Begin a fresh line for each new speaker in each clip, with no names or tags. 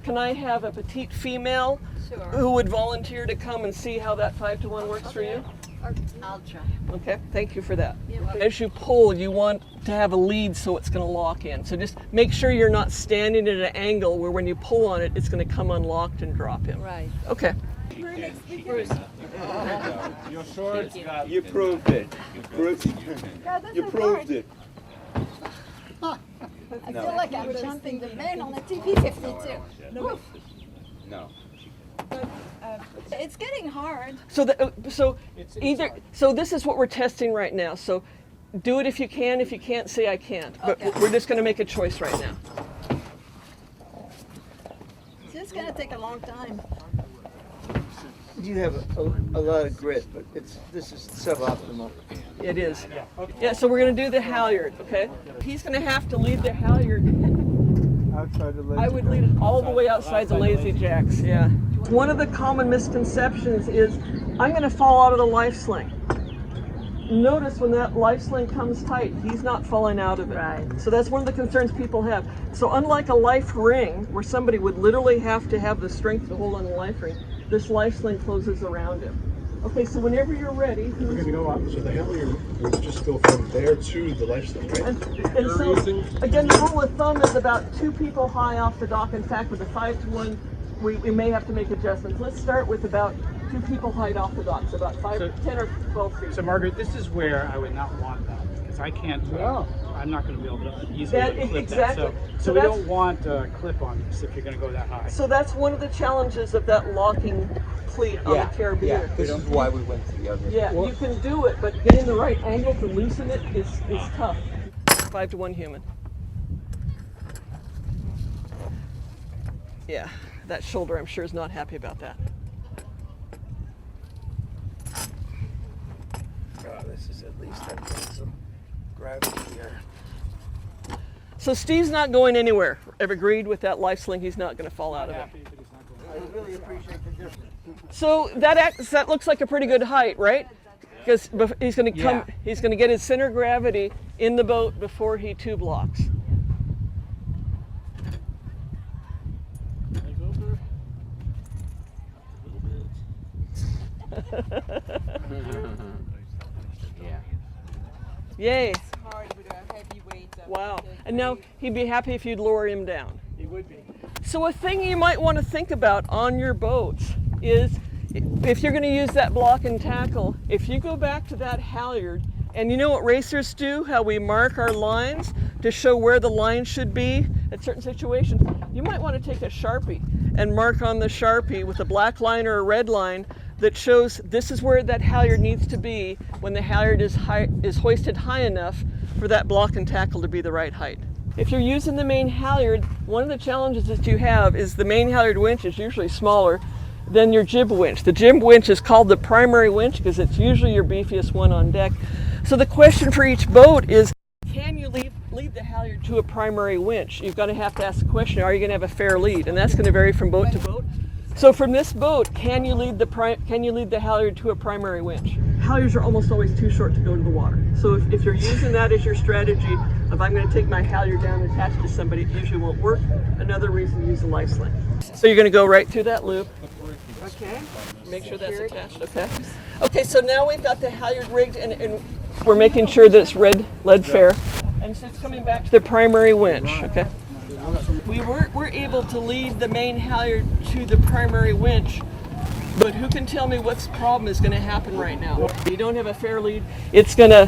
can I have a petite female who would volunteer to come and see how that 5 to 1 works for you?
I'll try.
Okay, thank you for that. As you pull, you want to have a lead so it's going to lock in. So just make sure you're not standing at an angle where when you pull on it, it's going to come unlocked and drop in.
Right.
Okay.
Bruce.
Your shorts got.
You proved it. You proved it.
I feel like I'm jumping the man on a TV-52.
No.
It's getting hard.
So this is what we're testing right now. So do it if you can. If you can't, say I can't. But
Okay.
we're just going to make a choice right now.
This is going to take a long time.
You have a lot of grit, but this is suboptimal.
It is. Yeah, so we're going to do the halyard, okay? He's going to have to lead the halyard.
Outside the lazy
I would lead it all the way outside the Lazy Jacks, yeah. One of the common misconceptions is, I'm going to fall out of the life sling. Notice when that life sling comes tight, he's not falling out of it.
Right.
So that's one of the concerns people have. So unlike a life ring, where somebody would literally have to have the strength to hold on the life ring, this life sling closes around him. Okay, so whenever you're ready,
We're going to go up. So the halyard would just go from there to the life sling, right?
and so, again, the rule of thumb is about 2 people high off the dock. In fact, with the 5 to 1, we may have to make adjustments. Let's start with about 2 people height off the dock, so about 10 or 12 feet.
So Margaret, this is where I would not want that because I can't. I'm not going to be able to easily clip
exactly.
that. So
So
we
that's-
don't want a clip on this if you're going to go that high.
So that's one of the challenges of that locking cleat on the carabiner.
This is why we went to the other.
Yeah, you can do it, but getting the right angle to loosen it is tough. 5 to 1 human. Yeah, that shoulder I'm sure is not happy about that.
God, this is at least some gravity here.
So Steve's not going anywhere. I've agreed with that life sling. He's not going to fall out of it.
I really appreciate the difference.
So that looks like a pretty good height, right? Because he's going to come.
Yeah.
He's going to get his center of gravity in the boat before he tube locks. Yay!
Hard with a heavy weight.
Wow. And now he'd be happy if you'd lower him down.
He would be.
So a thing you might want to think about on your boats is if you're going to use that block and tackle, if you go back to that halyard, and you know what racers do, how we mark our lines to show where the line should be at certain situations, you might want to take a Sharpie and mark on the Sharpie with a black line or a red line that shows this is where that halyard needs to be when the halyard is hoisted high enough for that block and tackle to be the right height. If you're using the main halyard, one of the challenges that you have is the main halyard winch is usually smaller than your jib winch. The jib winch is called the primary winch because it's usually your beefiest one on deck. So the question for each boat is, can you lead the halyard to a primary winch? You've got to have to ask the question, are you going to have a fair lead? And that's going to vary from boat to boat. So from this boat, can you lead the halyard to a primary winch? Halyards are almost always too short to go to the water. So if you're using that as your strategy of I'm going to take my halyard down and attach it to somebody, it usually won't work. Another reason to use a life sling. So you're going to go right through that loop. Okay. Make sure that's attached. Okay. Okay. So now we've got the halyard rigged, and we're making sure that it's lead fair, and so it's coming back to the primary winch. Okay. We're able to lead the main halyard to the primary winch, but who can tell me what's problem is going to happen right now? If you don't have a fair lead, it's gonna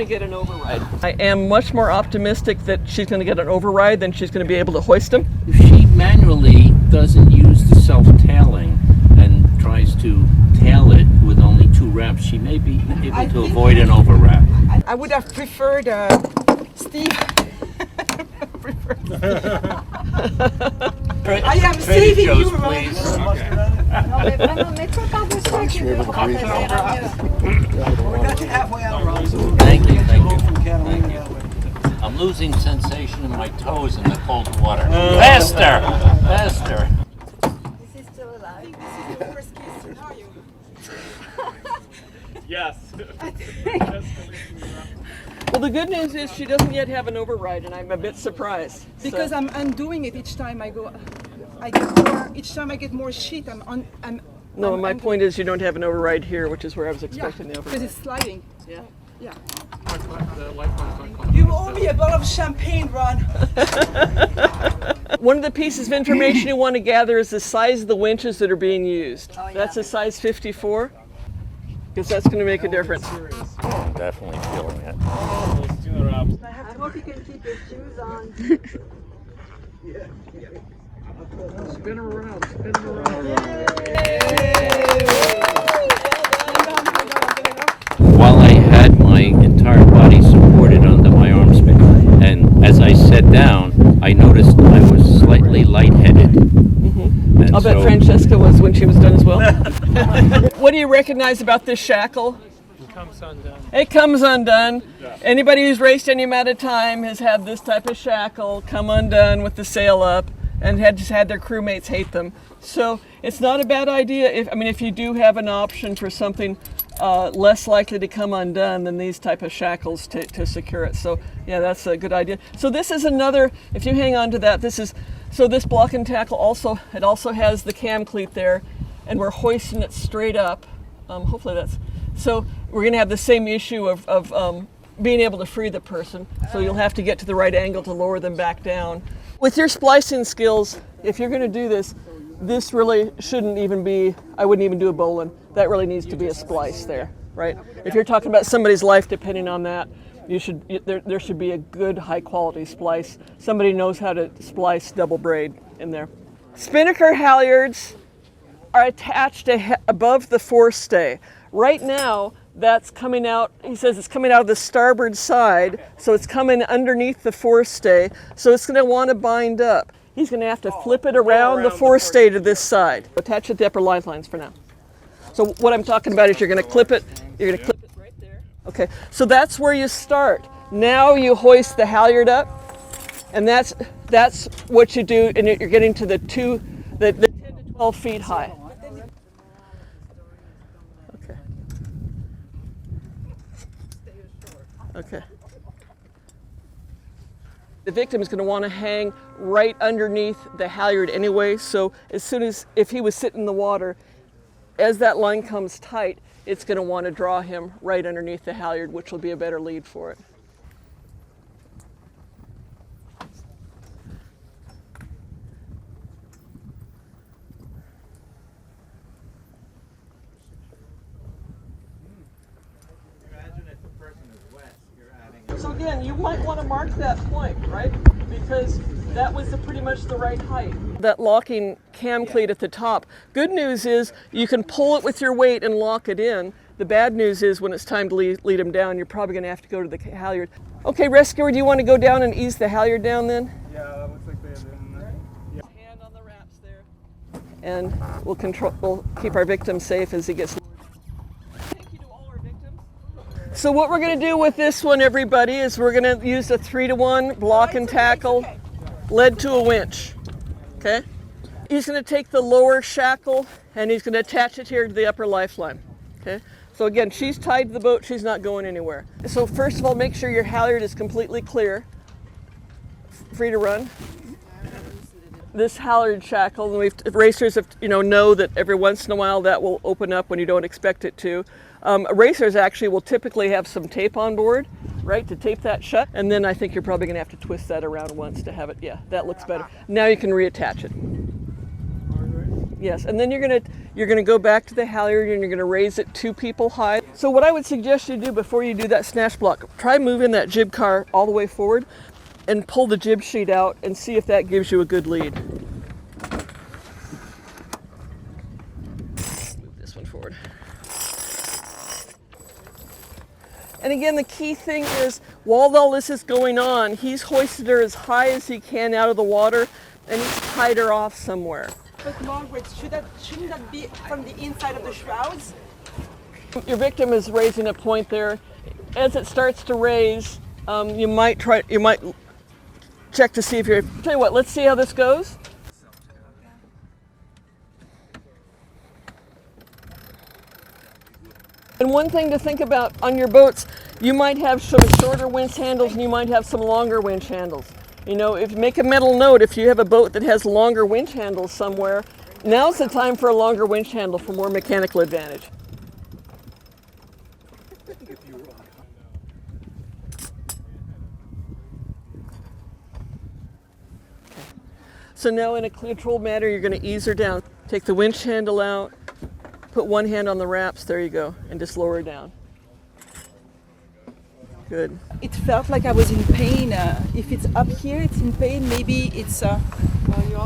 get an override. I am much more optimistic that she's going to get an override than she's going to be able to hoist him.
If she manually doesn't use the self-tailing and tries to tail it with only 2 reps, she may be able to avoid an overwrap.
I would have preferred Steve. I am saving you, Ron.
Non, mais vraiment, mets-toi par-dessus avec les deux bras, ça ira mieux.
We got you halfway out, Ron.
Thank you, thank you. I'm losing sensation in my toes in the cold water. Faster! Faster!
Is he still alive?
This is the worst case scenario.
Yes.
Well, the good news is she doesn't yet have an override, and I'm a bit surprised.
Because
So-
I'm undoing it each time I go. I get more. Each time I get more sheet,
No, my
I'm-
point is you don't have an override here, which is where I was
Yeah,
expecting the
because
override.
it's sliding.
Yeah.
Yeah.
The lifelines don't come.
You owe me a bottle of champagne, Ron.
One of the pieces of information you want to gather is the size of the winches that are being used.
Oh, yeah.
That's a size 54, because that's going to make a difference.
I'm definitely feeling it.
Those tuna wraps.
I hope you can keep your shoes on.
Spin her around, spin her around.
While I had my entire body supported under my arm span, and as I sat down, I noticed I was slightly lightheaded. And
I'll bet
so-
Francesca was when she was done as well. What do you recognize about this shackle?
Comes undone.
It comes undone. Anybody who's raced any amount of time has had this type of shackle come undone with the sail up and just had their crewmates hate them. So it's not a bad idea. If you do have an option for something less likely to come undone than these type of shackles to secure it. So yeah, that's a good idea. So this is another, if you hang on to that, this block and tackle also has the cam cleat there, and we're hoisting it straight up. Hopefully that's, so we're gonna have the same issue of being able to free the person. So you'll have to get to the right angle to lower them back down. With your splicing skills, if you're gonna do this, this really shouldn't even be, I wouldn't even do a bowline. That really needs to be a splice there, right? If you're talking about somebody's life depending on that, there should be a good high quality splice. Somebody knows how to splice double braid in there. Spinnaker halyards are attached above the forestay. Right now, that's coming out, he says it's coming out of the starboard side, so it's coming underneath the forestay, so it's gonna wanna bind up. He's gonna have to flip it around the forestay to this side. Attach it to the upper lifelines for now. So what I'm talking about is you're gonna clip it right there. Okay, so that's where you start. Now you hoist the halyard up, and that's what you do, and you're getting to the 10 to 12 feet high. Okay. Okay. The victim is going to want to hang right underneath the halyard anyway, so if he was sitting in the water, as that line comes tight, it's going to want to draw him right underneath the halyard, which will be a better lead for it.
Imagine if the person is wet, you're adding.
So again, you might want to mark that point, right? Because that was pretty much the right height. That locking cam cleat at the top. Good news is you can pull it with your weight and lock it in. The bad news is when it's time to lead them down, you're probably going to have to go to the halyard. Okay, rescuer, do you want to go down and ease the halyard down then?
Yeah, that looks like they have
Hand on the wraps there. And we'll keep our victim safe as he gets lowered. Thank you to all our victims. So what we're going to do with this one, everybody, is we're going to use a 3-to-1 block and tackle led to a winch. Okay? He's going to take the lower shackle and he's going to attach it here to the upper lifeline. Okay? So again, she's tied to the boat, she's not going anywhere. So first of all, make sure your halyard is completely clear, free to run. This halyard shackle, and racers know that every once in a while that will open up when you don't expect it to. Racers actually will typically have some tape on board, right, to tape that shut. And then I think you're probably going to have to twist that around once to have it. Yeah, that looks better. Now you can reattach it. Yes, and then you're gonna go back to the halyard and you're gonna raise it 2 people high. So what I would suggest you do before you do that snatch block, try moving that jib car all the way forward and pull the jib sheet out and see if that gives you a good lead. Move this one forward. And again, the key thing is, while all this is going on, he's hoisted her as high as he can out of the water and he's tied her off somewhere.
But Margaret, shouldn't that be from the inside of the shrouds?
Your victim is raising a point there. As it starts to raise, you might check to see if you're. Tell you what, let's see how this goes. And one thing to think about on your boats, you might have some shorter winch handles and you might have some longer winch handles. You know, if you make a mental note, if you have a boat that has longer winch handles somewhere, now's the time for a longer winch handle for more mechanical advantage. So now in a controlled manner, you're going to ease her down. Take the winch handle out, put one hand on the wraps, there you go, and just lower her down. Good.
It felt like I was in pain. If it's up here, it's in pain. Maybe it's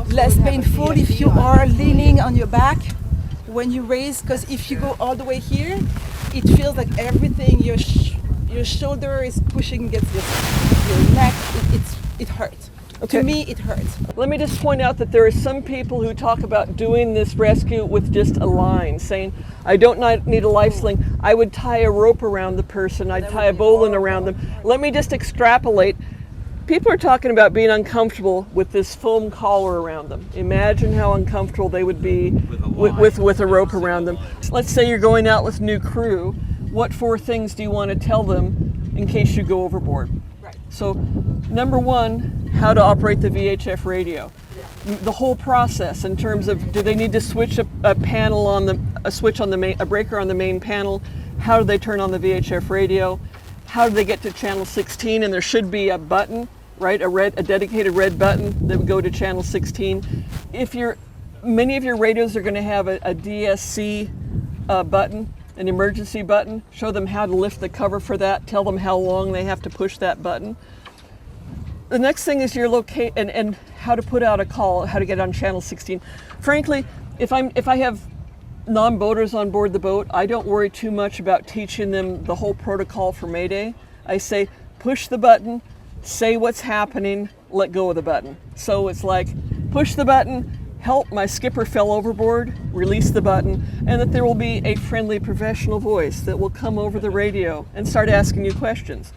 less painful if you are leaning on your back when you raise, because if you go all the way here, it feels like everything, your shoulder is pushing against your neck. It hurts.
Okay.
To me, it hurts.
Let me just point out that there are some people who talk about doing this rescue with just a line, saying, I don't need a life sling. I would tie a rope around the person. I'd tie a bowline around them. Let me just extrapolate. People are talking about being uncomfortable with this foam collar around them. Imagine how uncomfortable they would be with a rope around them. Let's say you're going out with new crew. What 4 things do you want to tell them in case you go overboard? So, number 1, how to operate the VHF radio. The whole process in terms of, do they need to switch a panel on a breaker on the main panel? How do they turn on the VHF radio? How do they get to channel 16? And there should be a button, right? A dedicated red button that would go to channel 16. Many of your radios are going to have a DSC button. An emergency button, show them how to lift the cover for that, tell them how long they have to push that button. The next thing is your and how to put out a call, how to get on channel 16. Frankly, if I have non-boaters on board the boat, I don't worry too much about teaching them the whole protocol for Mayday. I say, push the button, say what's happening, let go of the button. So it's like, push the button, help, my skipper fell overboard, release the button, and that there will be a friendly professional voice that will come over the radio and start asking you questions.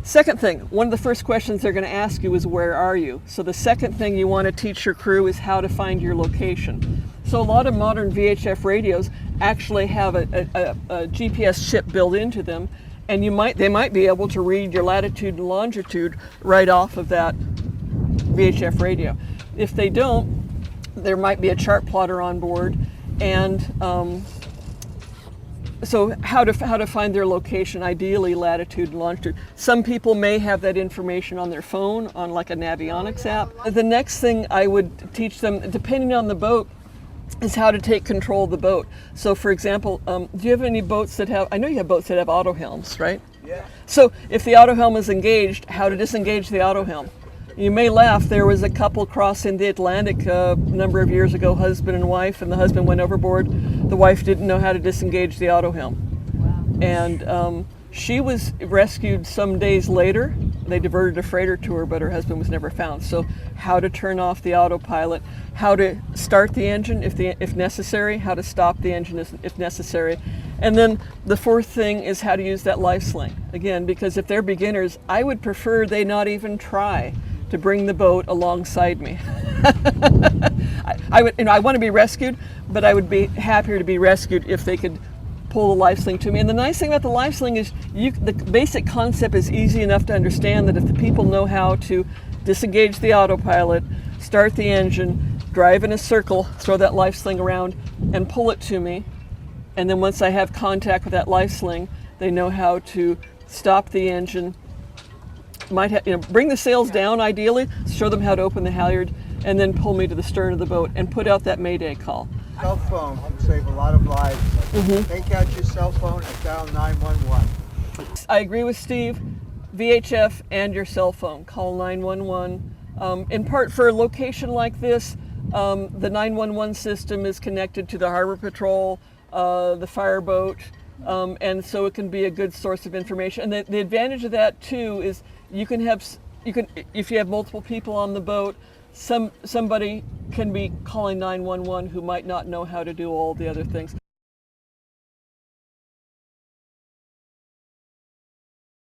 Second thing, one of the first questions they're going to ask you is, where are you? So the second thing you want to teach your crew is how to find your location. So a lot of modern VHF radios actually have a GPS chip built into them, and they might be able to read your latitude and longitude right off of that VHF radio. If they don't, there might be a chart plotter on board, and so how to find their location, ideally latitude and longitude. Some people may have that information on their phone, on like a Navionics app. The next thing I would teach them, depending on the boat, is how to take control of the boat. So for example, do you have any boats that have, I know you have boats that have auto helms, right?
Yeah.
So if the auto helm is engaged, how to disengage the auto helm. You may laugh, there was a couple crossing the Atlantic a number of years ago, husband and wife, and the husband went overboard. The wife didn't know how to disengage the auto helm. Wow. And she was rescued some days later. They diverted a freighter to her, but her husband was never found. So how to turn off the autopilot, how to start the engine if necessary, how to stop the engine if necessary. And then the 4th thing is how to use that life sling. Again, because if they're beginners, I would prefer they not even try to bring the boat alongside me. I want to be rescued, but I would be happier to be rescued if they could pull the life sling to me. And the nice thing about the life sling is the basic concept is easy enough to understand, that if the people know how to disengage the autopilot, start the engine, drive in a circle, throw that life sling around, and pull it to me, and then once I have contact with that life sling, they know how to stop the engine, bring the sails down ideally, show them how to open the halyard, and then pull me to the stern of the boat and put out that Mayday call.
Cell phone can save a lot of lives. Take out your cell phone and dial 911.
I agree with Steve. VHF and your cell phone. Call 911. In part for a location like this, the 911 system is connected to the Harbor Patrol, the fireboat, and so it can be a good source of information. And the advantage of that too is if you have multiple people on the boat, somebody can be calling 911 who might not know how to do all the other things.